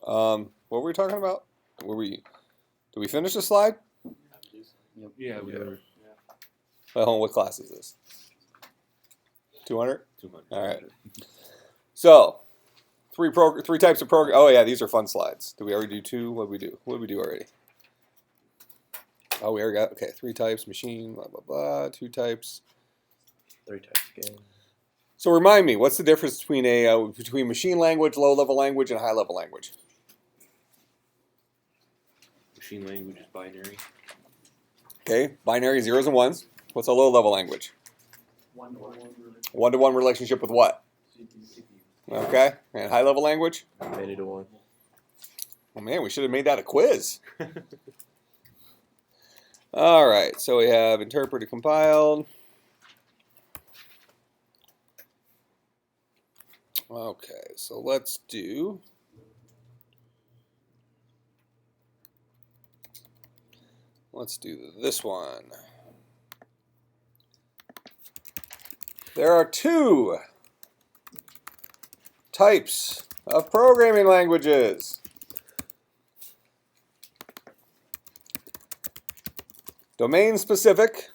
What were we talking about? Did we finish the slide? Yeah, we were. Well, what class is this? 200? 200. All right. So, three types of program. Oh yeah, these are fun slides. Did we already do two? What did we do? What did we do already? Oh, we already got, okay, 3 types, machine, blah, blah, blah, 2 types. 3 types game. So remind me, what's the difference between between machine language, low-level language, and high-level language? Machine language is binary. Okay, binary zeros and ones. What's a low-level language? One-to-one relationship with what? Okay, and high-level language? Many to one. Oh man, we should have made that a quiz. All right, so we have interpreted, compiled. Okay, so let's do this one. There are 2 types of programming languages. Domain specific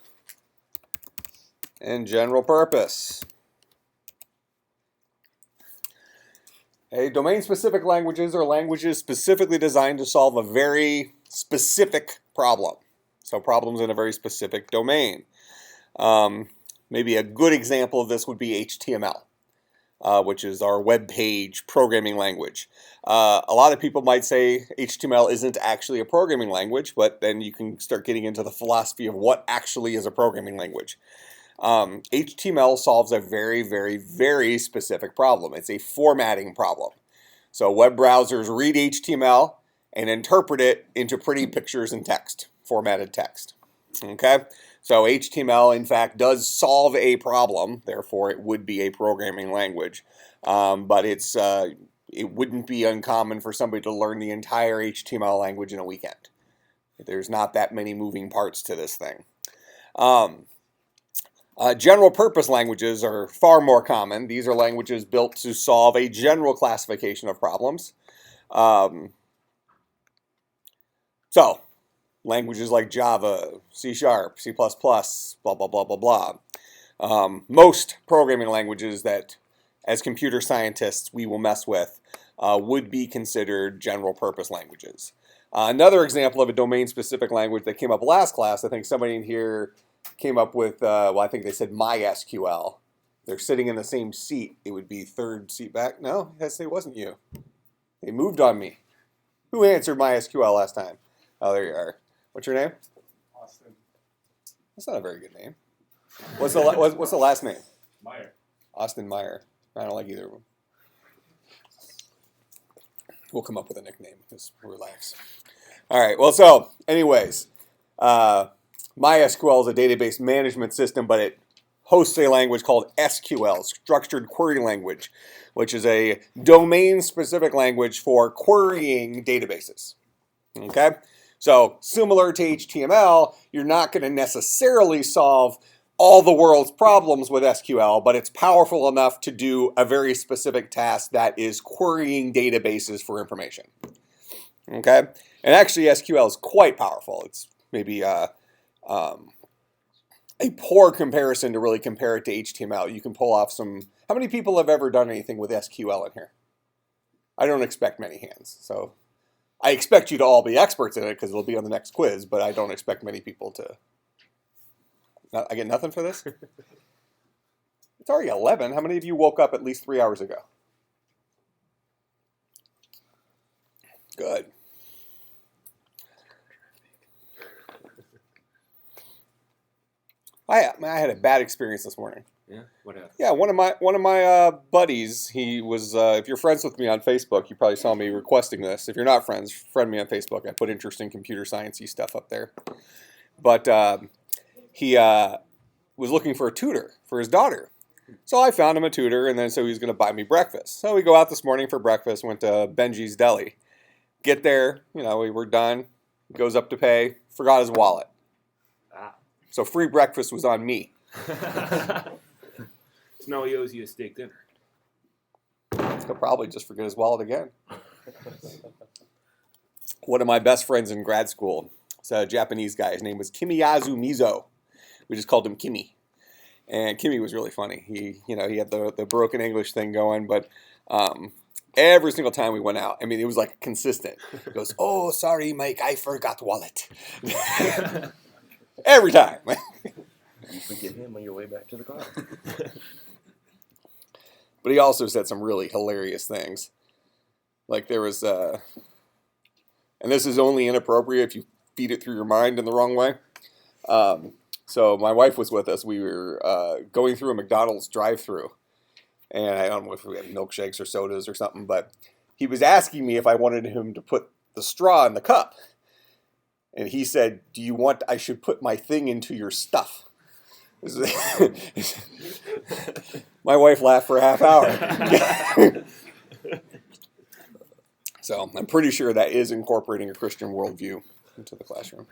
and general purpose. Domain specific languages are languages specifically designed to solve a very specific problem. So problems in a very specific domain. Maybe a good example of this would be HTML, which is our web page programming language. A lot of people might say HTML isn't actually a programming language, but then you can start getting into the philosophy of what actually is a programming language. HTML solves a very, very, very specific problem. It's a formatting problem. So web browsers read HTML and interpret it into pretty pictures and text, formatted text. Okay? So HTML, in fact, does solve a problem. Therefore, it would be a programming language. But it wouldn't be uncommon for somebody to learn the entire HTML language in a weekend. There's not that many moving parts to this thing. General purpose languages are far more common. These are languages built to solve a general classification of problems. So, languages like Java, C#, C++, blah, blah, blah, blah, blah. Most programming languages that, as computer scientists, we will mess with would be considered general purpose languages. Another example of a domain-specific language that came up last class, I think somebody in here came up with, I think they said MySQL. They're sitting in the same seat. It would be third seat back. No, it wasn't you. They moved on me. Who answered MySQL last time? Oh, there you are. What's your name? Austin. That's not a very good name. What's the last name? Meyer. Austin Meyer. I don't like either of them. We'll come up with a nickname. Just relax. All right. Well, so anyways, MySQL is a database management system, but it hosts a language called SQL, Structured Query Language, which is a domain-specific language for querying databases. Okay? So similar to HTML, you're not going to necessarily solve all the world's problems with SQL, but it's powerful enough to do a very specific task that is querying databases for information. Okay? And actually SQL is quite powerful. It's maybe a poor comparison to really compare it to HTML. You can pull off some... How many people have ever done anything with SQL in here? I don't expect many hands. So I expect you to all be experts in it because it'll be on the next quiz, but I don't expect many people to... I get nothing for this? It's already 11. How many of you woke up at least 3 hours ago? Good. I had a bad experience this morning. Yeah, what happened? Yeah, one of my buddies. He was. If you're friends with me on Facebook, you probably saw me requesting this. If you're not friends, friend me on Facebook. I put interesting computer sciencey stuff up there. But he was looking for a tutor for his daughter. So I found him a tutor, and then so he was going to buy me breakfast. So we go out this morning for breakfast. Went to Benji's Deli. Get there, we were done. Goes up to pay. Forgot his wallet. So free breakfast was on me. So now he owes you a steak dinner. He'll probably just forget his wallet again. one of my best friends in grad school. It's a Japanese guy. His name was Kimiyazu Mizo. We just called him Kimi. And Kimmy was really funny. He had the broken English thing going, but every single time we went out, I mean, it was like consistent. He goes, "Oh, sorry, Mike, I forgot wallet." Every time. You forget him on your way back to the car. But he also said some really hilarious things. Like there was, and this is only inappropriate if you feed it through your mind in the wrong way. So my wife was with us. We were going through a McDonald's drive-thru, and I don't know if we had milkshakes or sodas or something, but he was asking me if I wanted him to put the straw in the cup. And he said, "Do you want I should put my thing into your stuff?" My wife laughed for a half hour. So I'm pretty sure that is incorporating a Christian worldview into the classroom.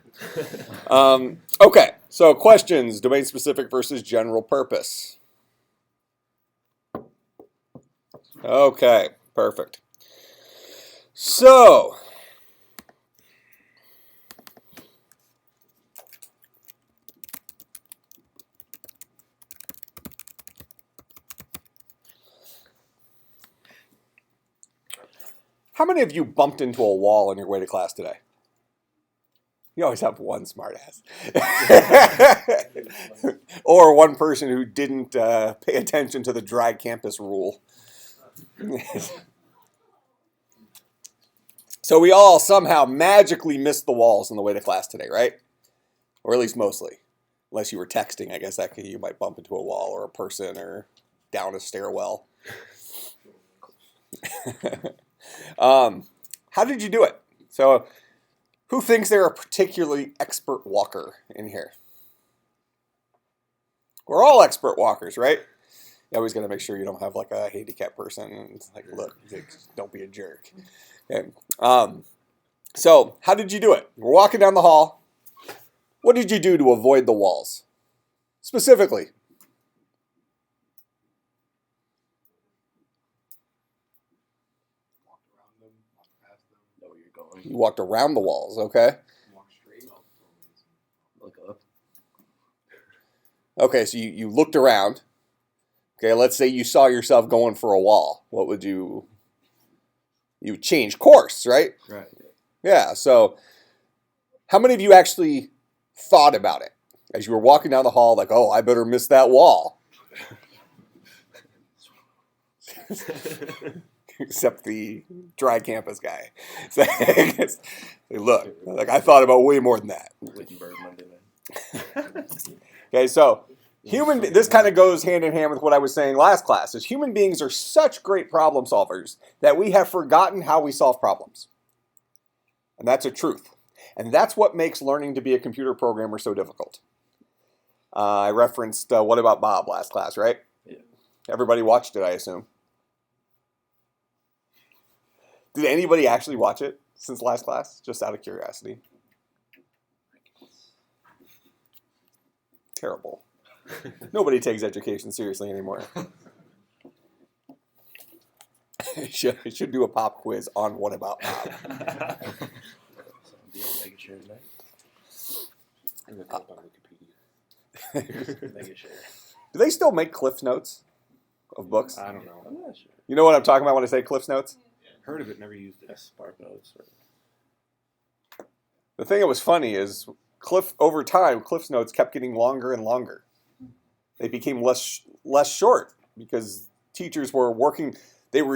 Okay, so questions, domain specific versus general purpose. Okay, perfect. So, how many of you bumped into a wall on your way to class today? You always have one smartass. Or one person who didn't pay attention to the dry campus rule. So we all somehow magically missed the walls on the way to class today, right? Or at least mostly. Unless you were texting, I guess you might bump into a wall or a person or down a stairwell. How did you do it? So who thinks they're a particularly expert walker in here? We're all expert walkers, right? You're always going to make sure you don't have like a handicapped person and it's like, look, don't be a jerk. Okay. So how did you do it? We're walking down the hall. What did you do to avoid the walls? Specifically. You walked around the walls, okay? Look up. Okay, so you looked around. Okay, let's say you saw yourself going for a wall. What would you change course, right? Right. Yeah, so how many of you actually thought about it as you were walking down the hall like, oh, I better miss that wall? Except the dry campus guy. So, look, like I thought about way more than that. Wittenberg Monday night. Okay, so this kind of goes hand in hand with what I was saying last class, is human beings are such great problem solvers that we have forgotten how we solve problems. And that's a truth. And that's what makes learning to be a computer programmer so difficult. I referenced What About Bob last class, right? Yeah. Everybody watched it, I assume. Did anybody actually watch it since last class? Just out of curiosity. Terrible. Nobody takes education seriously anymore. Should do a pop quiz on What About Bob. Mega share tonight. I'm going to up on Wikipedia. Mega share. Do they still make Cliff Notes of books? I don't know. I'm not sure. You know what I'm talking about when I say Cliff Notes? Heard of it, never used it. Yes, Spark Notes. The thing that was funny is over time, Cliff Notes kept getting longer and longer. They became less short because teachers were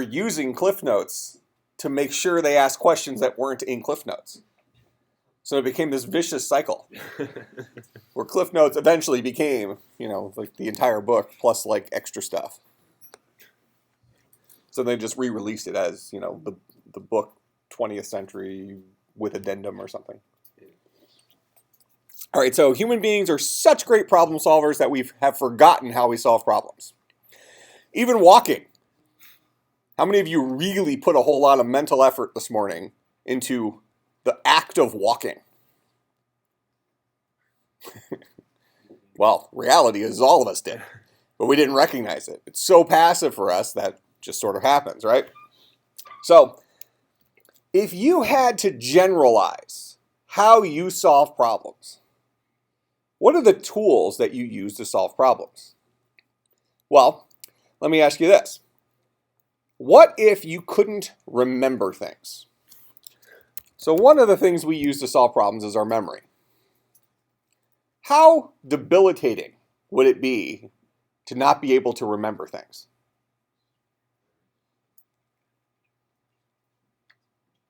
using Cliff Notes to make sure they asked questions that weren't in Cliff Notes. So it became this vicious cycle where Cliff Notes eventually became, like the entire book plus like extra stuff. So they just re-released it as, the book 20th century with addendum or something. All right, so human beings are such great problem solvers that we have forgotten how we solve problems. Even walking. How many of you really put a whole lot of mental effort this morning into the act of walking? Well, reality is all of us did, but we didn't recognize it. It's so passive for us that just sort of happens, right? So If you had to generalize how you solve problems, what are the tools that you use to solve problems? Well, let me ask you this. What if you couldn't remember things? So one of the things we use to solve problems is our memory. How debilitating would it be to not be able to remember things?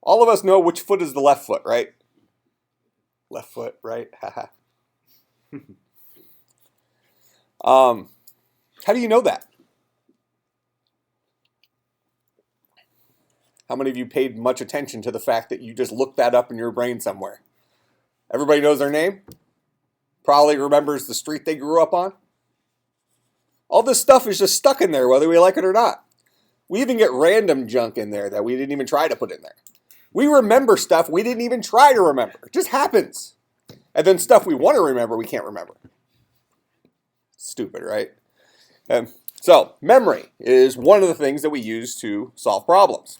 All of us know which foot is the left foot, right? Left foot, right? Haha. How do you know that? How many of you paid much attention to the fact that you just looked that up in your brain somewhere? Everybody knows their name? Probably remembers the street they grew up on? All this stuff is just stuck in there whether we like it or not. We even get random junk in there that we didn't even try to put in there. We remember stuff we didn't even try to remember. It just happens. And then stuff we want to remember, we can't remember. Stupid, right? So memory is one of the things that we use to solve problems.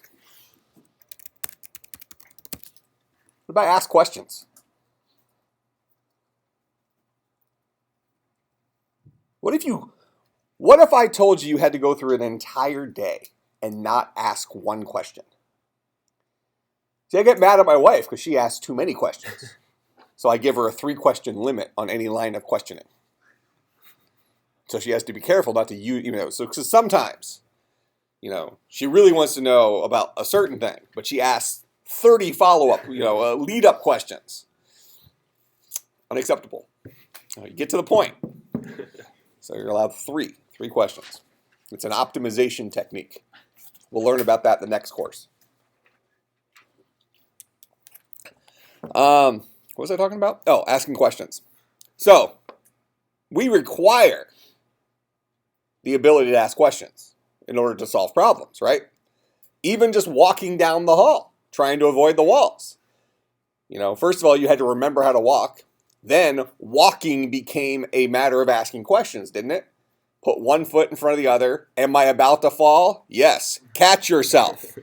What about ask questions? What if I told you had to go through an entire day and not ask one question? See, I get mad at my wife because she asks too many questions. So I give her a 3-question limit on any line of questioning. So she has to be careful not to use, so because sometimes, she really wants to know about a certain thing, but she asks 30 follow-up, lead-up questions. Unacceptable. You get to the point. So you're allowed three questions. It's an optimization technique. We'll learn about that in the next course. What was I talking about? Oh, asking questions. So we require the ability to ask questions in order to solve problems, right? Even just walking down the hall, trying to avoid the walls. First of all, you had to remember how to walk. Then walking became a matter of asking questions, didn't it? Put one foot in front of the other. Am I about to fall? Yes. Catch yourself.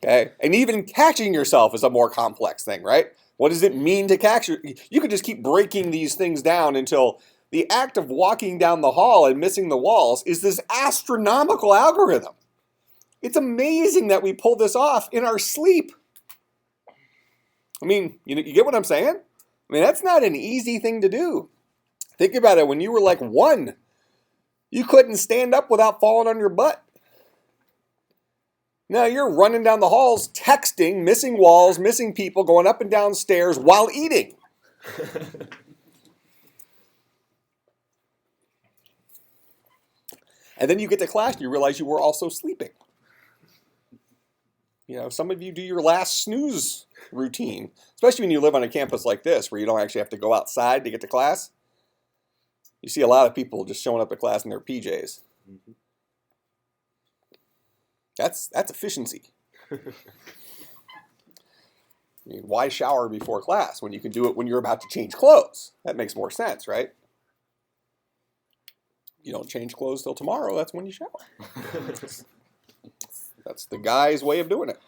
Okay? And even catching yourself is a more complex thing, right? What does it mean to catch? You could just keep breaking these things down until the act of walking down the hall and missing the walls is this astronomical algorithm. It's amazing that we pull this off in our sleep. I mean, you get what I'm saying? I mean, that's not an easy thing to do. Think about it. When you were like 1, you couldn't stand up without falling on your butt. Now you're running down the halls, texting, missing walls, missing people, going up and down stairs while eating. And then you get to class and you realize you were also sleeping. Some of you do your last snooze routine, especially when you live on a campus like this where you don't actually have to go outside to get to class. You see a lot of people just showing up to class in their PJs. Mm-hmm. That's efficiency. I mean, why shower before class when you can do it when you're about to change clothes? That makes more sense, right? You don't change clothes till tomorrow. That's when you shower. That's the guy's way of doing it.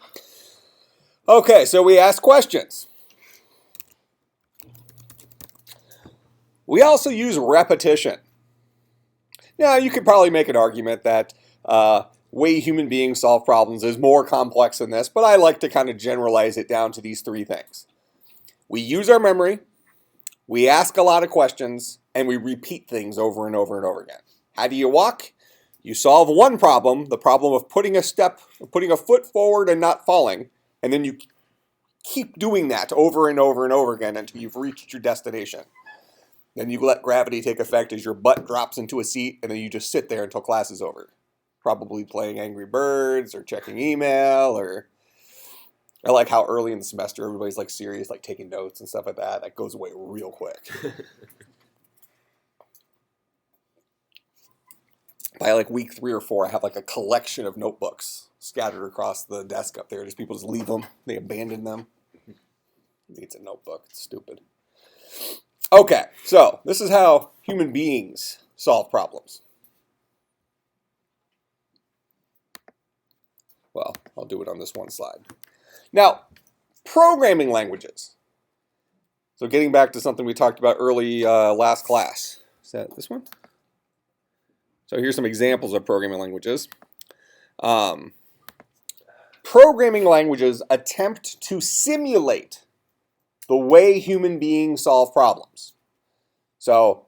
Okay, so we ask questions. We also use repetition. Now, you could probably make an argument that way human beings solve problems is more complex than this, but I like to kind of generalize it down to these 3 things. We use our memory, we ask a lot of questions, and we repeat things over and over and over again. How do you walk? You solve one problem, the problem of putting a foot forward and not falling, and then you keep doing that over and over and over again until you've reached your destination. Then you let gravity take effect as your butt drops into a seat, and then you just sit there until class is over. Probably playing Angry Birds or checking email, or I like how early in the semester everybody's like serious, like taking notes and stuff like that. That goes away real quick. By like week 3 or 4, I have like a collection of notebooks scattered across the desk up there. Just people just leave them. They abandon them. It's a notebook. It's stupid. Okay, so this is how human beings solve problems. Well, I'll do it on this one slide. Now, programming languages. So getting back to something we talked about early last class. Is that this one? So here's some examples of programming languages. Programming languages attempt to simulate the way human beings solve problems. So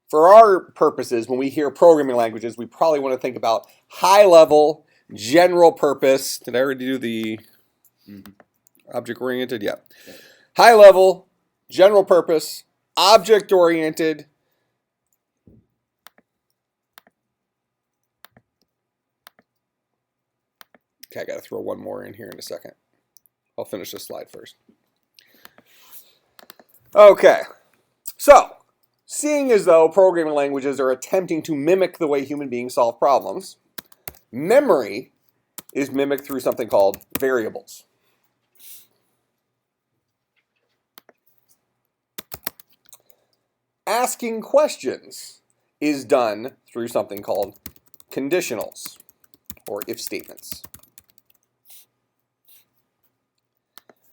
for our purposes, when we hear programming languages, we probably want to think about high-level, general-purpose. Did I already do the object-oriented? Yeah. High-level, general-purpose, object-oriented. Okay, I got to throw one more in here in a second. I'll finish this slide first. Okay, so seeing as though programming languages are attempting to mimic the way human beings solve problems, memory is mimicked through something called variables. Asking questions is done through something called conditionals or if statements.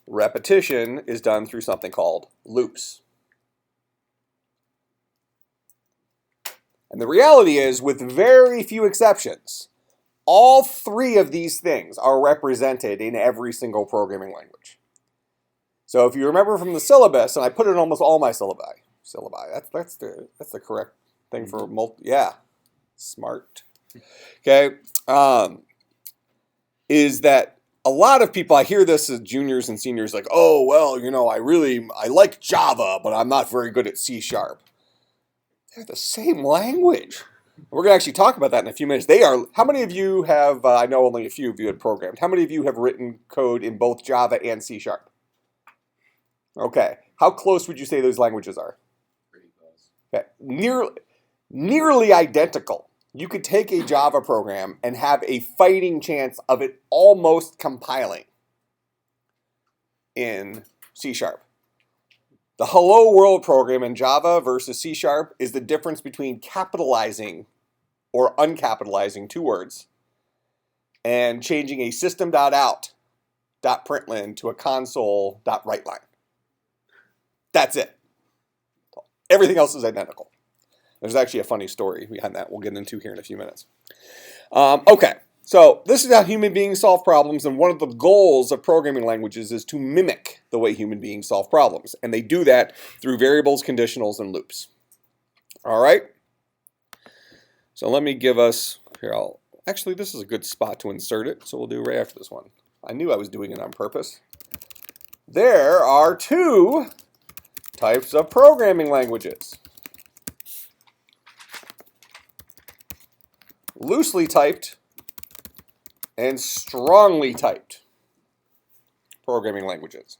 Repetition is done through something called loops. And the reality is, with very few exceptions, all three of these things are represented in every single programming language. So if you remember from the syllabus, and I put it in almost all my syllabi, that's the correct thing for yeah, smart. Okay, is that a lot of people, I hear this as juniors and seniors, like, oh, well, you know, I like Java, but I'm not very good at C#. They're the same language. We're going to actually talk about that in a few minutes. They are. How many of you have, I know only a few of you had programmed, how many of you have written code in both Java and C#? Okay. How close would you say those languages are? Pretty close. Okay. Nearly identical. You could take a Java program and have a fighting chance of it almost compiling in C#. The Hello World program in Java versus C# is the difference between capitalizing or uncapitalizing two words and changing a system.out.println to a console.writeline. That's it. Everything else is identical. There's actually a funny story behind that we'll get into here in a few minutes. Okay, so this is how human beings solve problems, and one of the goals of programming languages is to mimic the way human beings solve problems, and they do that through variables, conditionals, and loops. All right? So let me give us, here actually this is a good spot to insert it, so we'll do right after this one. I knew I was doing it on purpose. There are two types of programming languages. Loosely typed and strongly typed programming languages.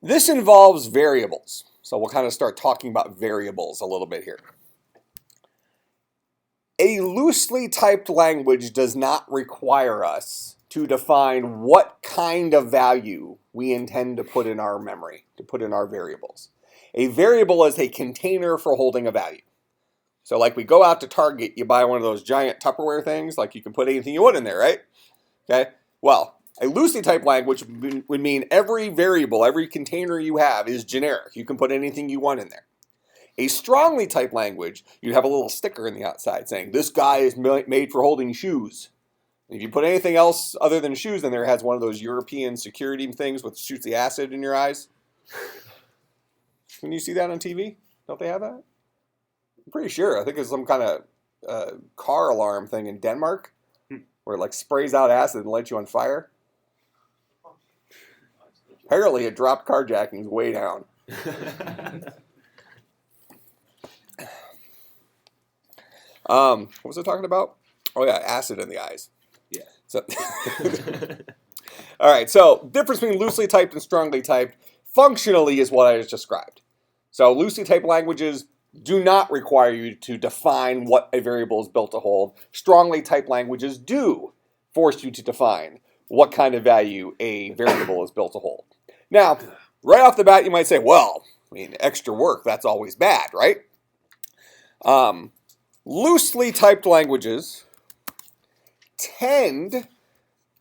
This involves variables. So we'll kind of start talking about variables a little bit here. A loosely typed language does not require us to define what kind of value we intend to put in our memory, to put in our variables. A variable is a container for holding a value. So like we go out to Target, you buy one of those giant Tupperware things, like you can put anything you want in there, right? Okay, well, a loosely typed language would mean every variable, every container you have is generic. You can put anything you want in there. A strongly typed language, you'd have a little sticker in the outside saying, this guy is made for holding shoes. And if you put anything else other than shoes in there, it has one of those European security things which shoots the acid in your eyes. Can you see that on TV? Don't they have that? I'm pretty sure. I think it's some kind of car alarm thing in Denmark where it like sprays out acid and lights you on fire. Apparently it dropped carjackings way down. What was I talking about? Oh yeah, acid in the eyes. Yeah. So, all right, so difference between loosely typed and strongly typed functionally is what I just described. So loosely typed languages do not require you to define what a variable is built to hold. Strongly typed languages do force you to define what kind of value a variable is built to hold. Now, right off the bat, you might say, well, I mean, extra work, that's always bad, right? Loosely typed languages tend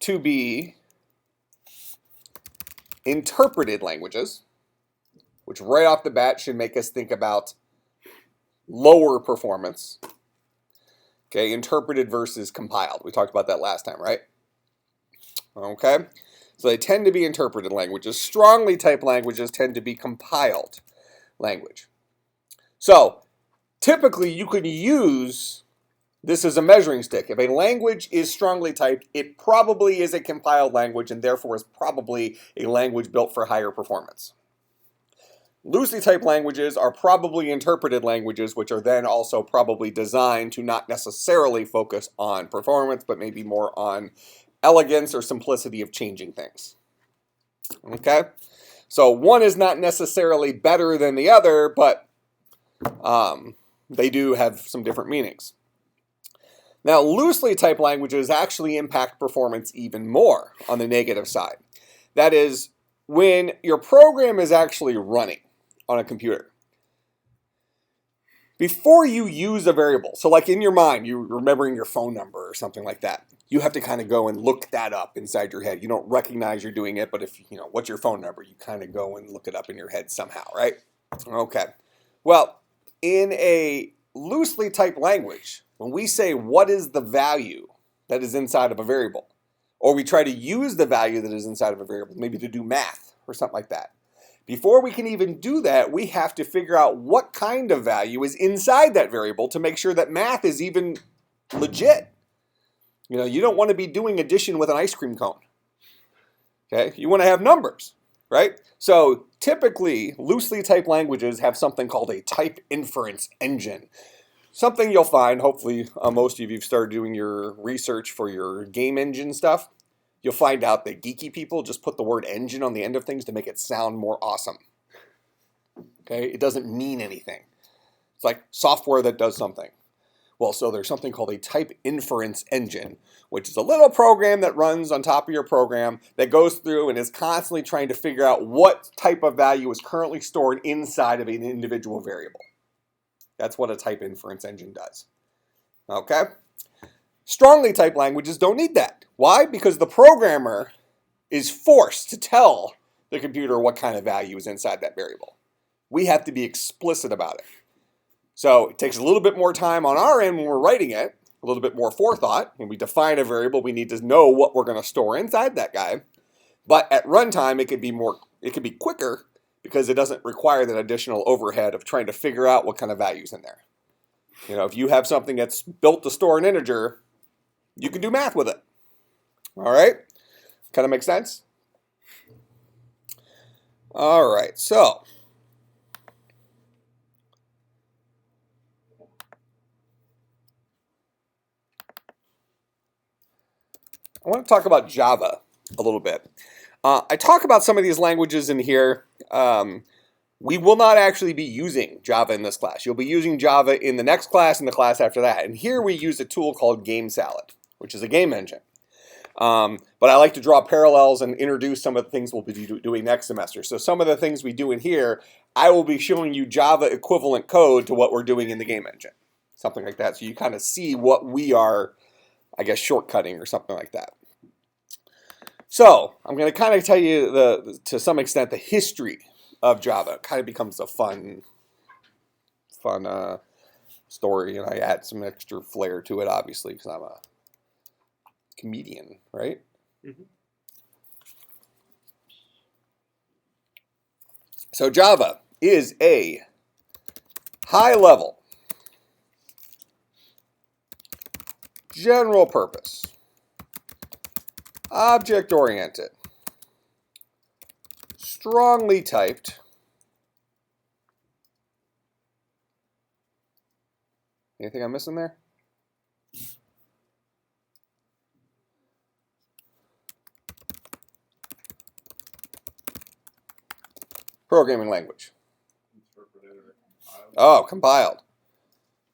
to be interpreted languages, which right off the bat should make us think about lower performance. Okay, interpreted versus compiled. We talked about that last time, right? Okay, so they tend to be interpreted languages. Strongly typed languages tend to be compiled language. So typically you could use this as a measuring stick. If a language is strongly typed, it probably is a compiled language and therefore is probably a language built for higher performance. Loosely typed languages are probably interpreted languages, which are then also probably designed to not necessarily focus on performance, but maybe more on elegance or simplicity of changing things. Okay? So one is not necessarily better than the other, but they do have some different meanings. Now, loosely typed languages actually impact performance even more on the negative side. That is, when your program is actually running on a computer, before you use a variable, so like in your mind, you're remembering your phone number or something like that, you have to kind of go and look that up inside your head. You don't recognize you're doing it, but if you know, what's your phone number? You kind of go and look it up in your head somehow, right? Okay. Well, in a loosely typed language, when we say what is the value that is inside of a variable, or we try to use the value that is inside of a variable, maybe to do math or something like that, before we can even do that, we have to figure out what kind of value is inside that variable to make sure that math is even legit. You know, you don't want to be doing addition with an ice cream cone. Okay? You want to have numbers, right? So typically, loosely typed languages have something called a type inference engine. Something you'll find, hopefully most of you have started doing your research for your game engine stuff. You'll find out that geeky people just put the word engine on the end of things to make it sound more awesome. Okay? It doesn't mean anything. It's like software that does something. Well, so there's something called a type inference engine, which is a little program that runs on top of your program that goes through and is constantly trying to figure out what type of value is currently stored inside of an individual variable. That's what a type inference engine does. Okay? Strongly typed languages don't need that. Why? Because the programmer is forced to tell the computer what kind of value is inside that variable. We have to be explicit about it. So it takes a little bit more time on our end when we're writing it, a little bit more forethought. When we define a variable, we need to know what we're going to store inside that guy. But at runtime, it could be quicker because it doesn't require that additional overhead of trying to figure out what kind of value's in there. You know, if you have something that's built to store an integer, you can do math with it. All right? Kind of makes sense? All right, so I want to talk about Java a little bit. I talk about some of these languages in here. We will not actually be using Java in this class. You'll be using Java in the next class and the class after that. And here we use a tool called GameSalad, which is a game engine. But I like to draw parallels and introduce some of the things we'll be doing next semester. So some of the things we do in here, I will be showing you Java equivalent code to what we're doing in the game engine. Something like that. So you kind of see what we are, I guess, shortcutting or something like that. So I'm going to kind of tell you, to some extent, the history of Java. It kind of becomes a fun story, and I add some extra flair to it, obviously, because I'm a comedian, right? Mm-hmm. So Java is a high-level, general purpose, object-oriented, strongly typed, anything I'm missing there? Programming language. Oh, compiled.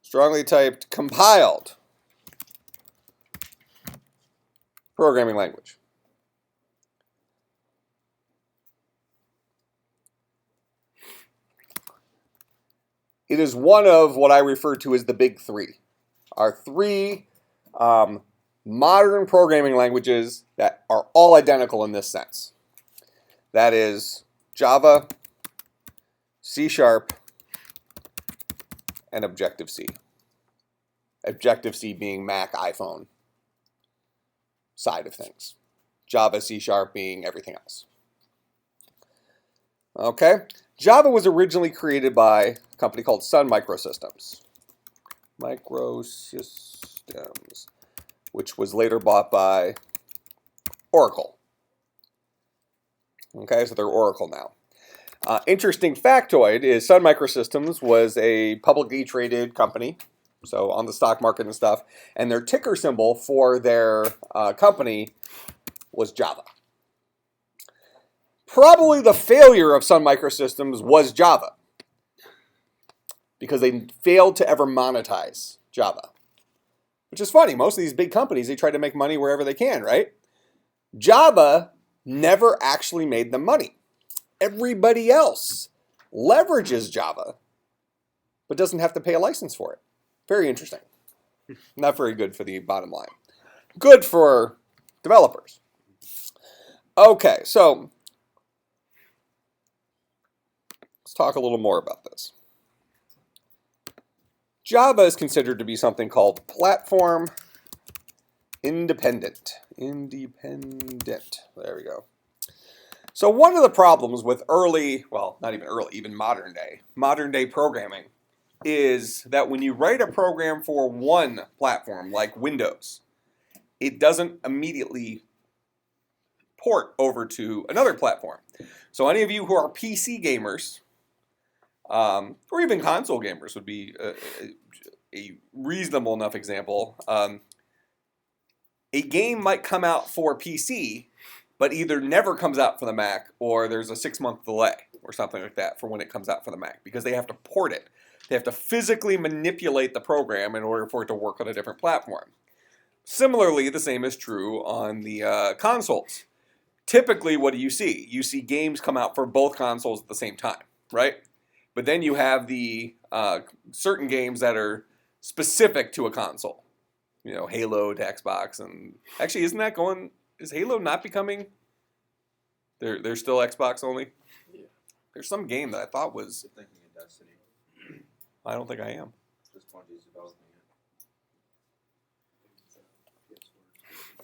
Strongly typed, compiled programming language. It is one of what I refer to as the big three. Our three modern programming languages that are all identical in this sense. That is Java, C#, and Objective-C. Objective-C being Mac, iPhone side of things. Java, C# being everything else. Okay, Java was originally created by a company called Sun Microsystems. Which was later bought by Oracle. Okay, so they're Oracle now. Interesting factoid is Sun Microsystems was a publicly traded company, so on the stock market and stuff, and their ticker symbol for their company was Java. Probably the failure of Sun Microsystems was Java, because they failed to ever monetize Java. Which is funny, most of these big companies, they try to make money wherever they can, right? Java never actually made them money. Everybody else leverages Java, but doesn't have to pay a license for it. Very interesting. Not very good for the bottom line. Good for developers. Okay, so let's talk a little more about this. Java is considered to be something called platform independent. Independent. There we go. So one of the problems with early, well, not even early, even modern day programming is that when you write a program for one platform, like Windows, it doesn't immediately port over to another platform. So any of you who are PC gamers, or even console gamers would be a reasonable enough example. A game might come out for PC, but either never comes out for the Mac, or there's a 6-month delay or something like that for when it comes out for the Mac, because they have to port it. They have to physically manipulate the program in order for it to work on a different platform. Similarly, the same is true on the consoles. Typically, what do? You see games come out for both consoles at the same time, right? But then you have the certain games that are specific to a console. You know, Halo to Xbox, and actually, is Halo not becoming? They're still Xbox only. Yeah. There's some game that I thought was. You're thinking of Destiny. I don't think I am. This Bungie's developing it.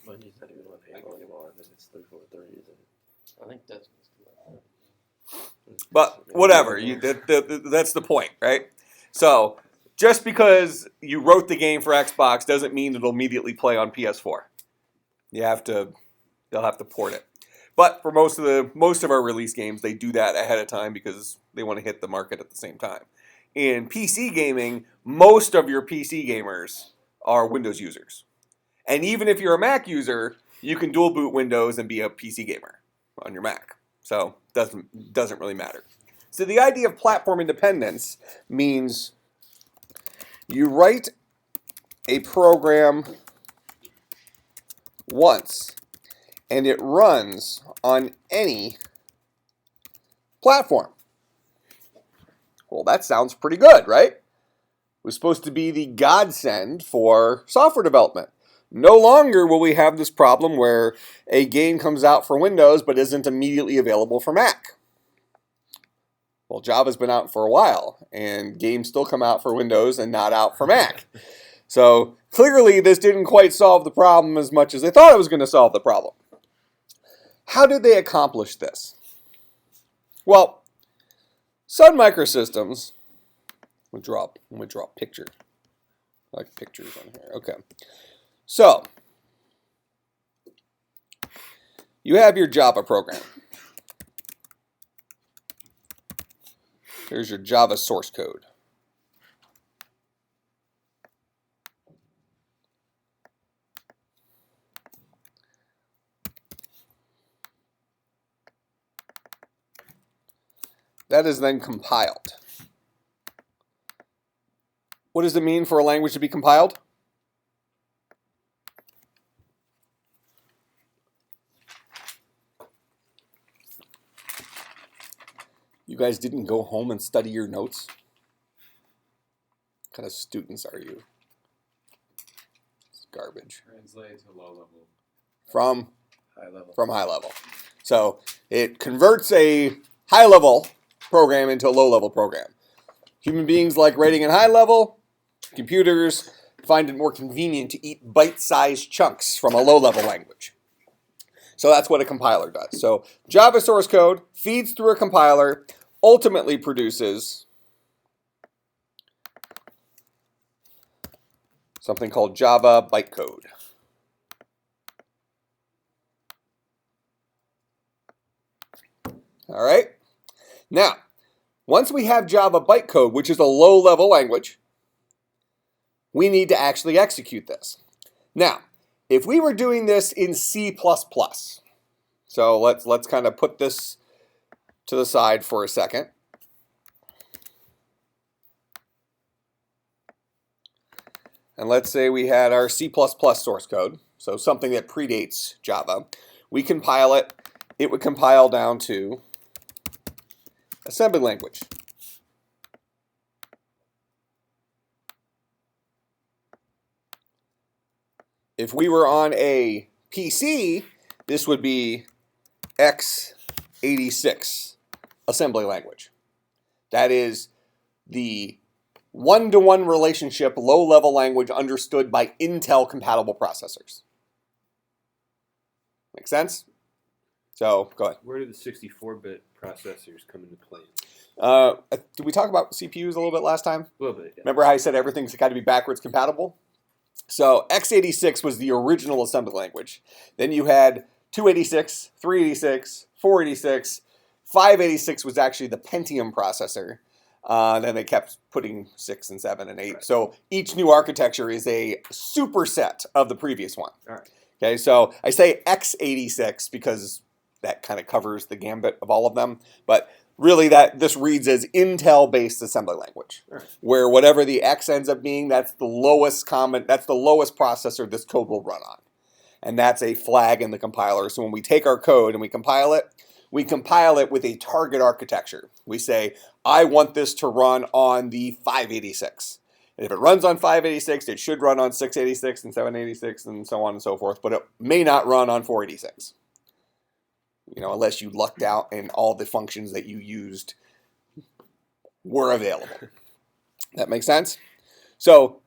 Bungie's not even on Halo anymore. Then it's 343, isn't it? I think that's But whatever, that's the point, right? So just because you wrote the game for Xbox doesn't mean it'll immediately play on PS4. They'll have to port it. But for most of our release games, they do that ahead of time because they want to hit the market at the same time. In PC gaming, most of your PC gamers are Windows users. And even if you're a Mac user, you can dual boot Windows and be a PC gamer on your Mac. So it doesn't really matter. So the idea of platform independence means you write a program once and it runs on any platform. Well, that sounds pretty good, right? It was supposed to be the godsend for software development. No longer will we have this problem where a game comes out for Windows but isn't immediately available for Mac. Well, Java's been out for a while, and games still come out for Windows and not out for Mac. So clearly this didn't quite solve the problem as much as they thought it was going to solve the problem. How did they accomplish this? Well, Sun Microsystems, let me draw a picture. I like pictures on here. Okay. So, you have your Java program. Here's your Java source code. That is then compiled. What does it mean for a language to be compiled? You guys didn't go home and study your notes? What kind of students are you? It's garbage. Translate to low level. From High level. high level. So it converts a high-level program into a low-level program. Human beings like writing in high level. Computers find it more convenient to eat bite-sized chunks from a low-level language. So that's what a compiler does. So Java source code feeds through a compiler, ultimately produces something called Java bytecode. All right. Now, once we have Java bytecode, which is a low-level language, we need to actually execute this. Now, if we were doing this in C++, so let's kind of put this to the side for a second. And let's say we had our C++ source code, so something that predates Java. We compile it. It would compile down to assembly language. If we were on a PC, this would be x86 assembly language. That is the one-to-one relationship, low-level language understood by Intel-compatible processors. Make sense? So, go ahead. Where do the 64-bit processors come into play? Did we talk about CPUs a little bit last time? A little bit, yeah. Remember how I said everything's got to be backwards compatible? So x86 was the original assembly language. Then you had 286, 386, 486. 586 was actually the Pentium processor. Then they kept putting 6 and 7 and 8. Right. So each new architecture is a superset of the previous one. All right. Okay, so I say x86 because that kind of covers the gambit of all of them. But really, this reads as Intel-based assembly language, All right. where whatever the X ends up being, that's the lowest processor this code will run on. And that's a flag in the compiler. So when we take our code and we compile it with a target architecture. We say, I want this to run on the 586. And if it runs on 586, it should run on 686 and 786 and so on and so forth, but it may not run on 486. Unless you lucked out and all the functions that you used were available. That makes sense? So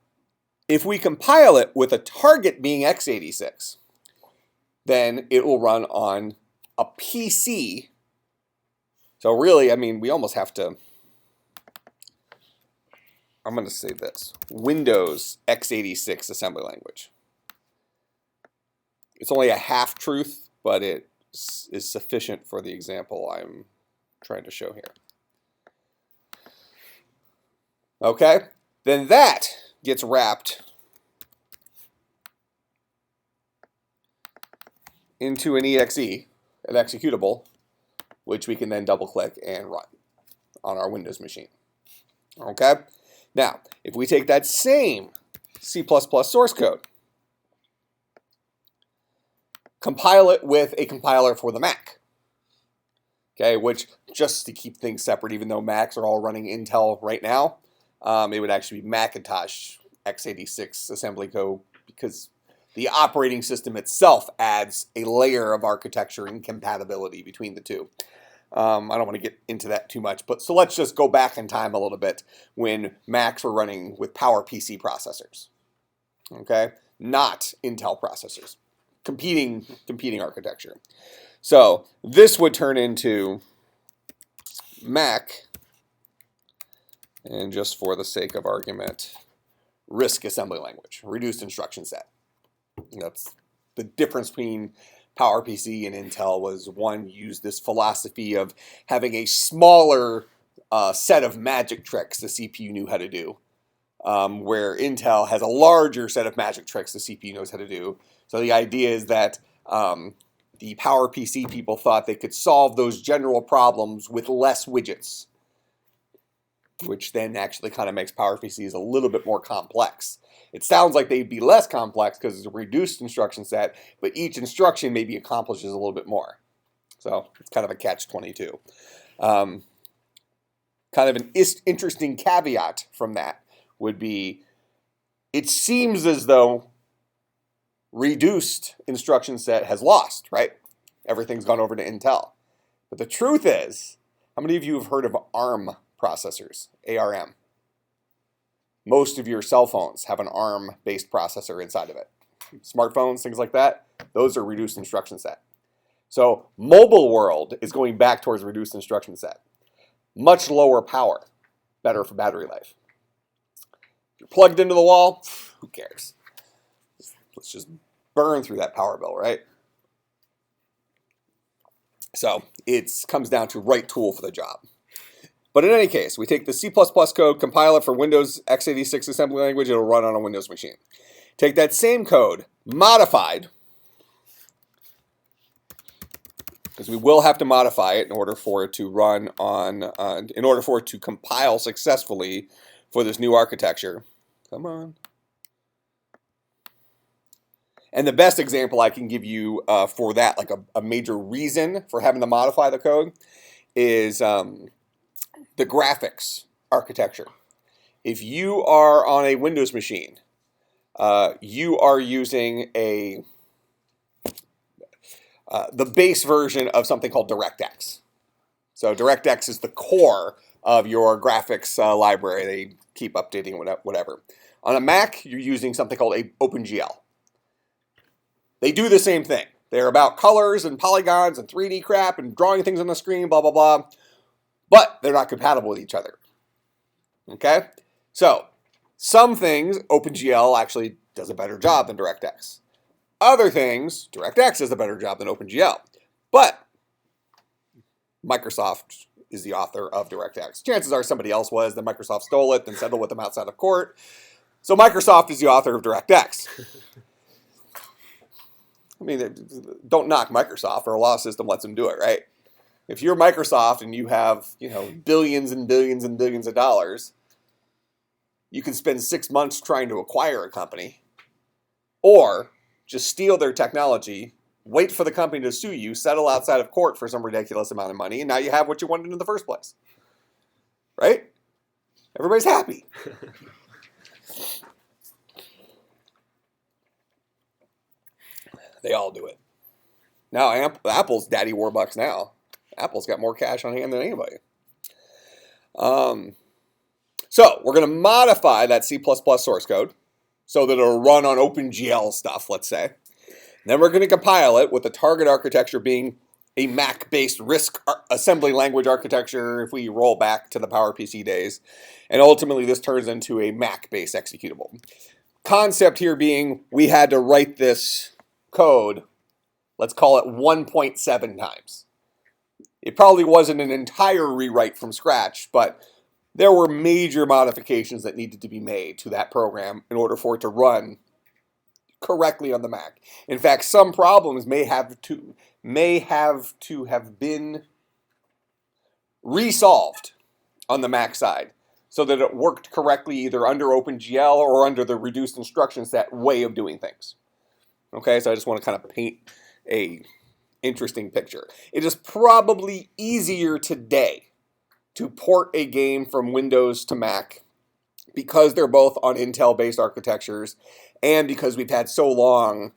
if we compile it with a target being x86, then it will run on a PC. So really, we almost have to, I'm going to say this, Windows x86 assembly language. It's only a half truth, but it is sufficient for the example I'm trying to show here. Okay, then that gets wrapped into an exe, an executable, which we can then double click and run on our Windows machine. Okay, now if we take that same C++ source code, compile it with a compiler for the Mac. Okay, which, just to keep things separate, even though Macs are all running Intel right now, it would actually be Macintosh x86 assembly code, because the operating system itself adds a layer of architecture and compatibility between the two. I don't want to get into that too much, but so let's just go back in time a little bit when Macs were running with PowerPC processors. Okay, not Intel processors. Competing architecture. So this would turn into Mac, and just for the sake of argument, RISC assembly language, reduced instruction set. That's the difference between PowerPC and Intel. Was one used this philosophy of having a smaller set of magic tricks the CPU knew how to do, where Intel has a larger set of magic tricks the CPU knows how to do. So the idea is that the PowerPC people thought they could solve those general problems with less widgets, which then actually kind of makes PowerPCs a little bit more complex. It sounds like they'd be less complex because it's a reduced instruction set, but each instruction maybe accomplishes a little bit more. So it's kind of a catch-22. Kind of an interesting caveat from that would be, it seems as though reduced instruction set has lost, right? everything's gone over to Intel. But the truth is, how many of you have heard of ARM processors? ARM. Most of your cell phones have an ARM-based processor inside of it. Smartphones, things like that, those are reduced instruction set. So mobile world is going back towards reduced instruction set. Much lower power, better for battery life. If you're plugged into the wall, who cares? Let's just burn through that power bill, right? So it comes down to right tool for the job. But in any case, we take the C++ code, compile it for Windows x86 assembly language, it'll run on a Windows machine. Take that same code, modified, because we will have to modify it in order for it to run on, in order for it to compile successfully for this new architecture. Come on. And the best example I can give you for that, like a major reason for having to modify the code, is the graphics architecture. If you are on a Windows machine, you are using the base version of something called DirectX. So DirectX is the core of your graphics library. They keep updating whatever. On a Mac, you're using something called OpenGL. They do the same thing. They're about colors and polygons and 3D crap and drawing things on the screen, blah, blah, blah. But they're not compatible with each other. Okay? So, some things, OpenGL actually does a better job than DirectX. Other things, DirectX does a better job than OpenGL. But Microsoft is the author of DirectX. Chances are somebody else was, then Microsoft stole it, then settled with them outside of court. So Microsoft is the author of DirectX. I mean, don't knock Microsoft, or a law system lets them do it, right? If you're Microsoft and you have, billions and billions and billions of dollars, you can spend 6 months trying to acquire a company, or just steal their technology, wait for the company to sue you, settle outside of court for some ridiculous amount of money, and now you have what you wanted in the first place. Right? Everybody's happy. They all do it. Now, Apple's daddy warbucks now. Apple's got more cash on hand than anybody. So we're going to modify that C++ source code so that it'll run on OpenGL stuff, let's say. Then we're going to compile it with the target architecture being a Mac-based RISC assembly language architecture if we roll back to the PowerPC days. And ultimately, this turns into a Mac-based executable. Concept here being we had to write this code, let's call it 1.7 times. It probably wasn't an entire rewrite from scratch, but there were major modifications that needed to be made to that program in order for it to run correctly on the Mac. In fact, some problems may have to have been resolved on the Mac side so that it worked correctly either under OpenGL or under the reduced instruction set way of doing things. Okay, so I just want to kind of paint a interesting picture. It is probably easier today to port a game from Windows to Mac because they're both on Intel-based architectures and because we've had so long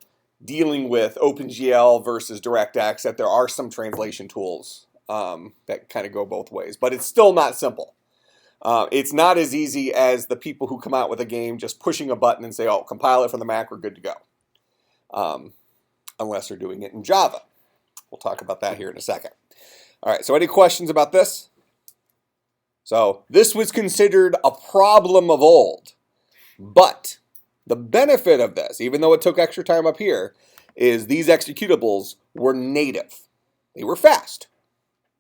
dealing with OpenGL versus DirectX that there are some translation tools that kind of go both ways. But it's still not simple. It's not as easy as the people who come out with a game just pushing a button and say, oh, compile it from the Mac, we're good to go. Unless they're doing it in Java. We'll talk about that here in a second. All right, so any questions about this? So this was considered a problem of old, but the benefit of this, even though it took extra time up here, is these executables were native. They were fast.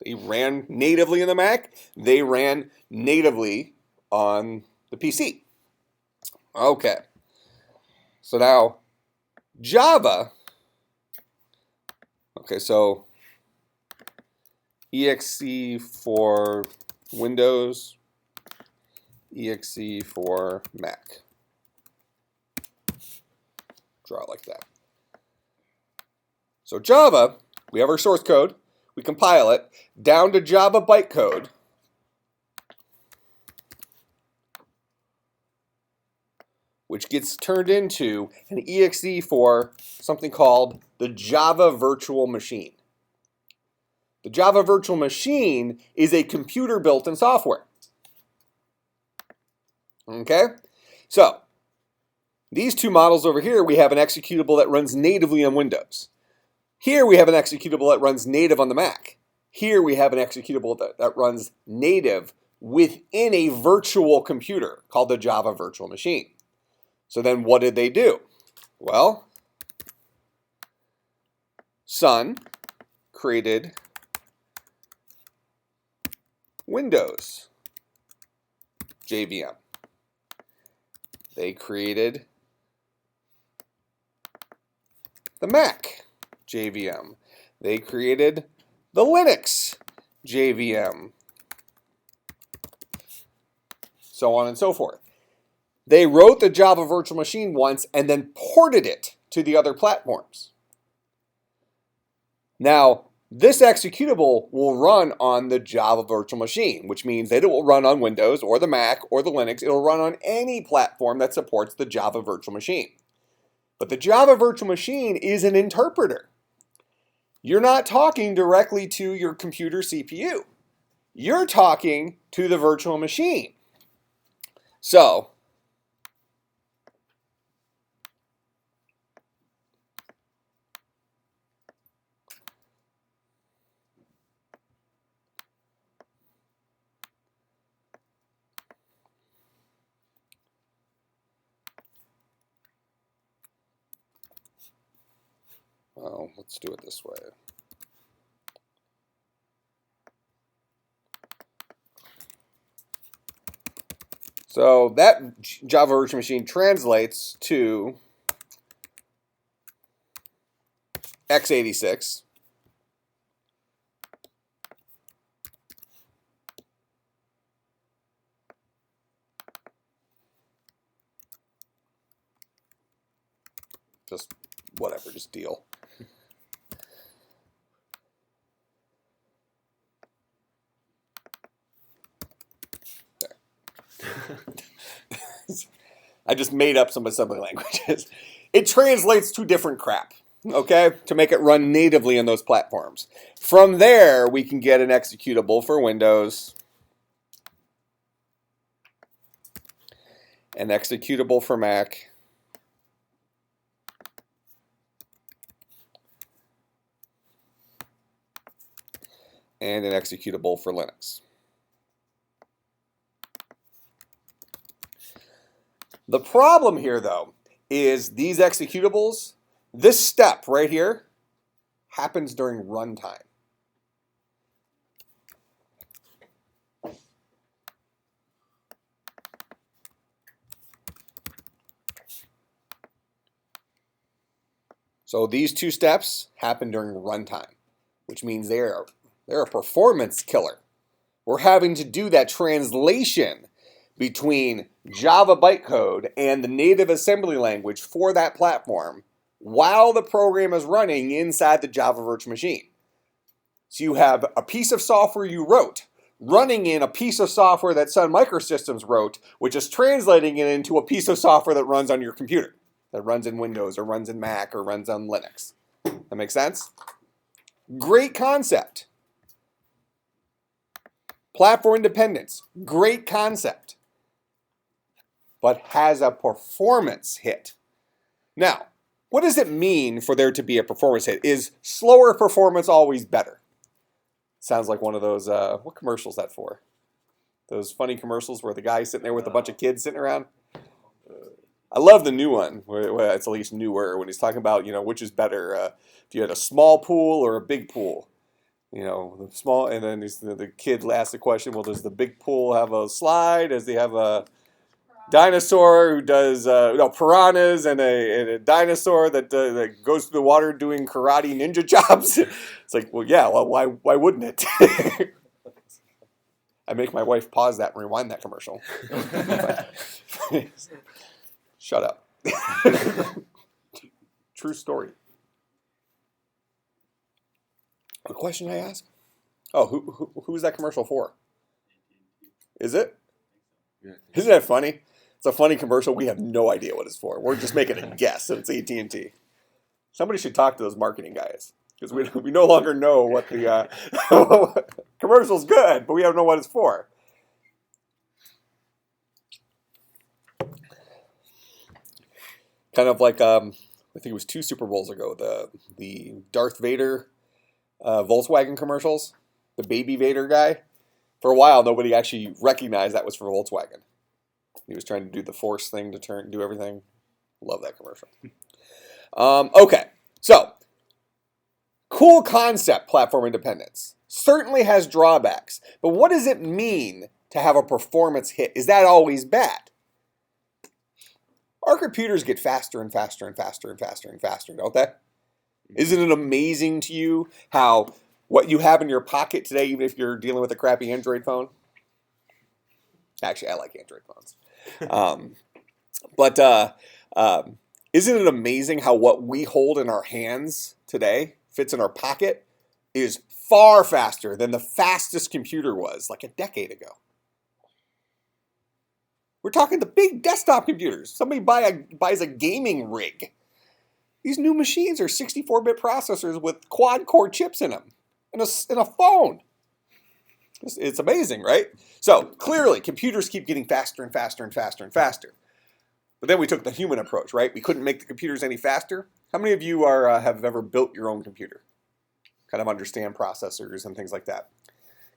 They ran natively in the Mac. They ran natively on the PC. Okay, so now Java, okay, so exe for Windows, exe for Mac. Draw it like that. So Java, we have our source code, we compile it down to Java bytecode. Which gets turned into an exe for something called the Java virtual machine. The Java virtual machine is a computer built in software. Okay? So, these two models over here, we have an executable that runs natively on Windows. Here we have an executable that runs native on the Mac. Here we have an executable that runs native within a virtual computer called the Java virtual machine. So then what did they do? Well, Sun created Windows JVM. They created the Mac JVM. They created the Linux JVM. So on and so forth. They wrote the Java virtual machine once and then ported it to the other platforms. Now, this executable will run on the Java virtual machine, which means that it will run on Windows or the Mac or the Linux. It'll run on any platform that supports the Java virtual machine. But the Java virtual machine is an interpreter. You're not talking directly to your computer CPU. You're talking to the virtual machine. So, well, let's do it this way. So that Java virtual machine translates to x86 just whatever, just deal. I just made up some assembly languages. It translates to different crap, okay, to make it run natively on those platforms. From there, we can get an executable for Windows, an executable for Mac, and an executable for Linux. The problem here, though, is these executables, this step right here, happens during runtime. So these two steps happen during runtime, which means they're a performance killer. We're having to do that translation between Java bytecode and the native assembly language for that platform while the program is running inside the Java virtual machine. So you have a piece of software you wrote running in a piece of software that Sun Microsystems wrote, which is translating it into a piece of software that runs on your computer, that runs in Windows or runs in Mac or runs on Linux. That makes sense? Great concept. Platform independence, great concept, but has a performance hit. Now, what does it mean for there to be a performance hit? Is slower performance always better? Sounds like one of those, what commercial is that for? Those funny commercials where the guy's sitting there with a bunch of kids sitting around? I love the new one, where it's at least newer, when he's talking about, which is better, if you had a small pool or a big pool. The small, and then the kid asks the question, well, does the big pool have a slide? Does he have a dinosaur who does, piranhas and a dinosaur that goes through the water doing karate ninja chops? It's like, well, yeah, well, why wouldn't it? I make my wife pause that and rewind that commercial. Shut up. True story. What question did I ask? Oh, who's that commercial for? Is it? Yeah. Isn't that funny? It's a funny commercial. We have no idea what it's for. We're just making a guess that it's AT&T. Somebody should talk to those marketing guys. because we no longer know what the commercial's good, but we don't know what it's for. Kind of like I think it was 2 Super Bowls ago, the Darth Vader Volkswagen commercials, the Baby Vader guy. For a while, nobody actually recognized that was for Volkswagen. He was trying to do the force thing to do everything. Love that commercial. Okay, so cool concept, platform independence. Certainly has drawbacks, but what does it mean to have a performance hit? Is that always bad? Our computers get faster and faster and faster and faster and faster, don't they? Isn't it amazing to you how what you have in your pocket today, even if you're dealing with a crappy Android phone? Actually, I like Android phones. But isn't it amazing how what we hold in our hands today, fits in our pocket, is far faster than the fastest computer was like a decade ago? We're talking the big desktop computers. Somebody buys a gaming rig. These new machines are 64-bit processors with quad-core chips in them, in a phone. It's amazing, right? So clearly, computers keep getting faster and faster and faster and faster. But then we took the human approach, right? We couldn't make the computers any faster. How many of you have ever built your own computer? Kind of understand processors and things like that.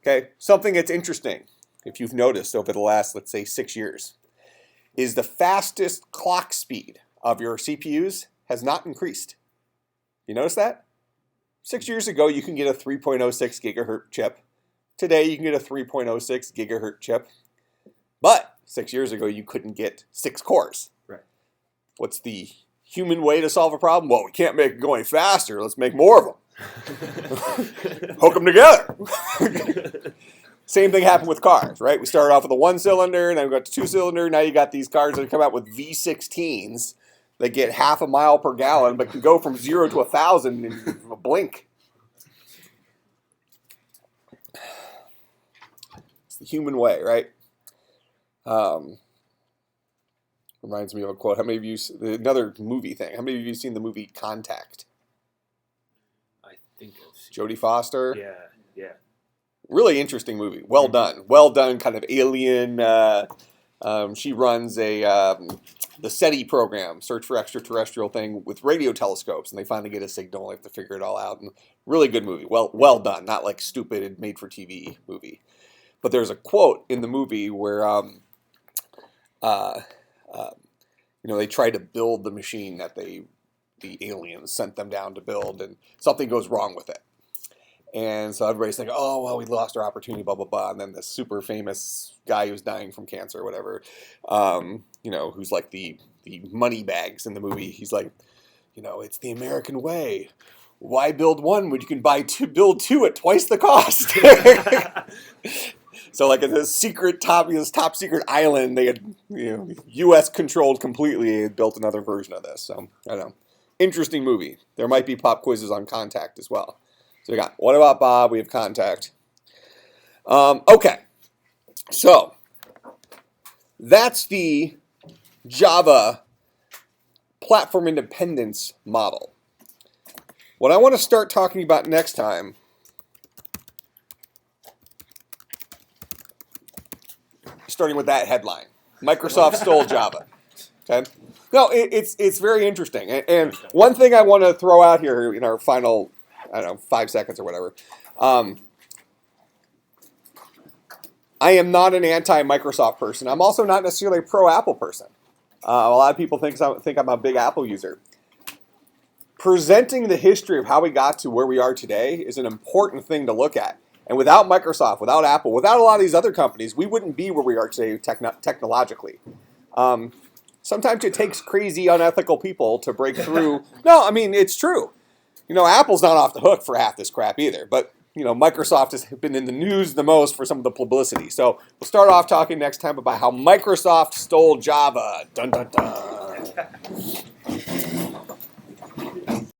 Okay, something that's interesting, if you've noticed over the last, let's say, 6 years, is the fastest clock speed of your CPUs has not increased. You notice that? 6 years ago, you can get a 3.06 gigahertz chip. Today, you can get a 3.06 gigahertz chip. But 6 years ago, you couldn't get 6 cores. Right. What's the human way to solve a problem? Well, we can't make it go any faster. Let's make more of them. Hook them together. Same thing happened with cars, right? We started off with a 1-cylinder, and then we got to 2-cylinder. Now you got these cars that come out with V16s that get half a mile per gallon, but can go from 0 to 1,000 in a blink. It's the human way, right? Reminds me of a quote. How many of you, another movie thing, how many of you seen the movie Contact? I think I've seen Jodie Foster? Yeah. Really interesting movie. Well done, kind of alien. She runs the SETI program, Search for Extraterrestrial thing, with radio telescopes, and they finally get a signal. They have to figure it all out. And really good movie. Well done. Not like stupid made-for-TV movie. But there's a quote in the movie where they try to build the machine that the aliens sent them down to build, and something goes wrong with it. And so everybody's thinking, oh, well, we lost our opportunity, blah, blah, blah. And then this super famous guy who's dying from cancer or whatever, who's like the money bags in the movie. He's like, it's the American way. Why build one when you can build two at twice the cost? So like at this top secret island, they had, U.S. controlled completely. They had built another version of this. So I don't know. Interesting movie. There might be pop quizzes on Contact as well. So we got, what about Bob? We have Contact. Okay. So that's the Java platform independence model. What I want to start talking about next time starting with that headline. Microsoft stole Java. Okay? No, it's very interesting. And one thing I want to throw out here in our final, 5 seconds or whatever. I am not an anti-Microsoft person. I'm also not necessarily a pro-Apple person. A lot of people think I'm a big Apple user. Presenting the history of how we got to where we are today is an important thing to look at. And without Microsoft, without Apple, without a lot of these other companies, we wouldn't be where we are today technologically. Sometimes it takes crazy, unethical people to break through. No, I mean, it's true. Apple's not off the hook for half this crap either. But, Microsoft has been in the news the most for some of the publicity. So we'll start off talking next time about how Microsoft stole Java. Dun, dun, dun.